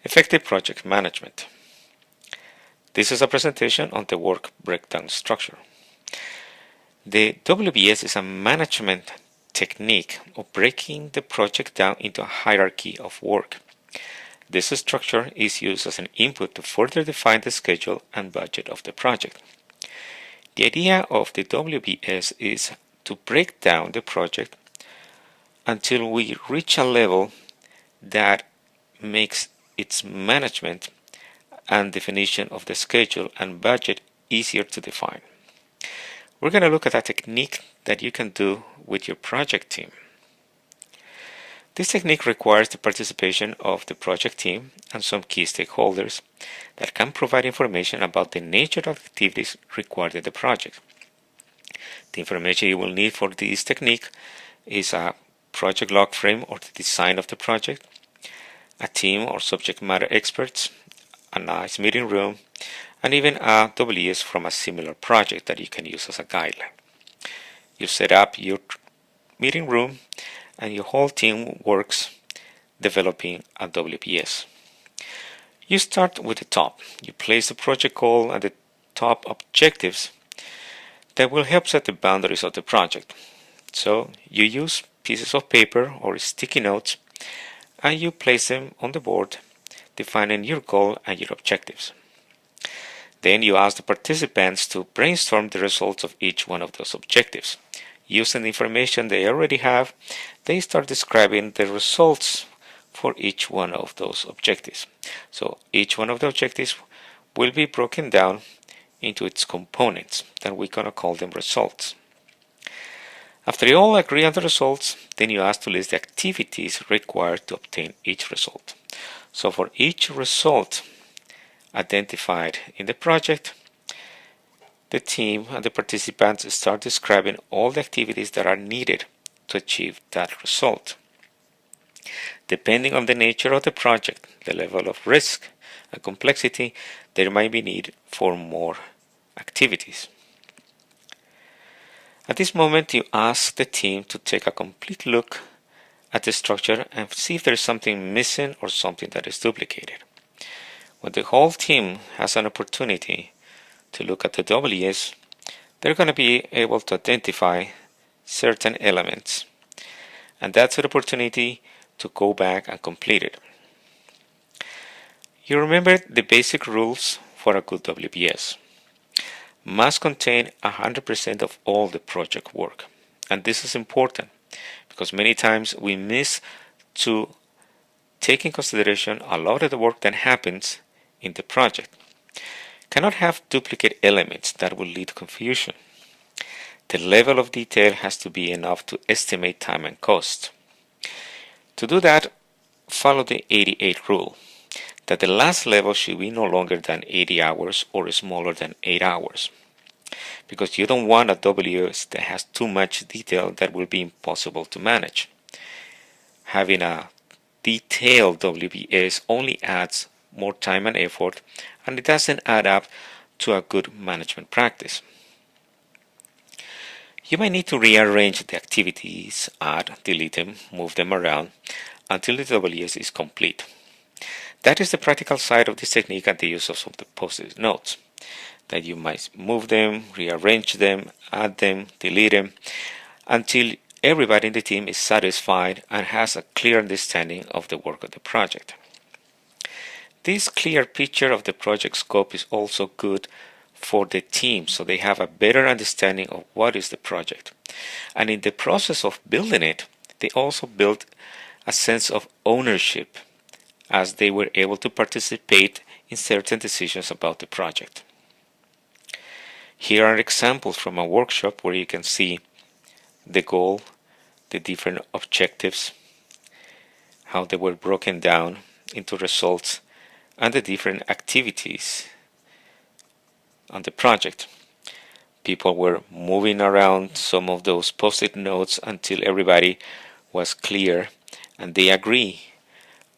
Effective project management. This is a presentation on the work breakdown structure. The WBS is a management technique of breaking the project down into a hierarchy of work. This structure is used as an input to further define the schedule and budget of the project. The idea of the WBS is to break down the project until we reach a level that makes its management and definition of the schedule and budget easier to define. We're going to look at a technique that you can do with your project team. This technique requires the participation of the project team and some key stakeholders that can provide information about the nature of activities required in the project. The information you will need for this technique is a project log frame or the design of the project, a team or subject matter experts, a nice meeting room, and even a WS from a similar project that you can use as a guideline. You set up your meeting room and your whole team works developing a WPS. You start with the top. You place the project goal and the top objectives that will help set the boundaries of the project. So you use pieces of paper or sticky notes and you place them on the board, defining your goal and your objectives. Then you ask the participants to brainstorm the results of each one of those objectives. Using the information they already have, they start describing the results for each one of those objectives. So each one of the objectives will be broken down into its components, and we're going to call them results. After you all agree on the results, then you ask to list the activities required to obtain each result. So for each result identified in the project, the team and the participants start describing all the activities that are needed to achieve that result. Depending on the nature of the project, the level of risk and complexity, there might be need for more activities. At this moment, you ask the team to take a complete look at the structure and see if there is something missing or something that is duplicated. When the whole team has an opportunity to look at the WS, they're going to be able to identify certain elements, and that's an opportunity to go back and complete it. You remember the basic rules for a good WBS. Must contain 100% of all the project work. And this is important because many times we miss to take in consideration a lot of the work that happens in the project. Cannot have duplicate elements that will lead to confusion. The level of detail has to be enough to estimate time and cost. To do that, follow the 88 rule, that the last level should be no longer than 80 hours or smaller than 8 hours, because you don't want a WS that has too much detail that will be impossible to manage. Having a detailed WBS only adds more time and effort, and it doesn't add up to a good management practice. You might need to rearrange the activities, add, delete them, move them around until the WS is complete. That is the practical side of this technique and the use of some of the post-it notes, that you might move them, rearrange them, add them, delete them, until everybody in the team is satisfied and has a clear understanding of the work of the project. This clear picture of the project scope is also good for the team, so they have a better understanding of what is the project. And in the process of building it, they also built a sense of ownership as they were able to participate in certain decisions about the project. Here are examples from a workshop where you can see the goal, the different objectives, how they were broken down into results, and the different activities on the project. People were moving around some of those post-it notes until everybody was clear and they agree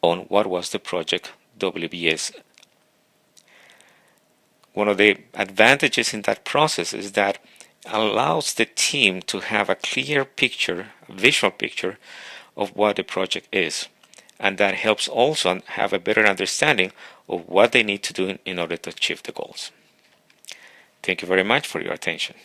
on what was the project WBS. One of the advantages in that process is that it allows the team to have a clear picture, a visual picture of what the project is, and that helps also have a better understanding of what they need to do in order to achieve the goals. Thank you very much for your attention.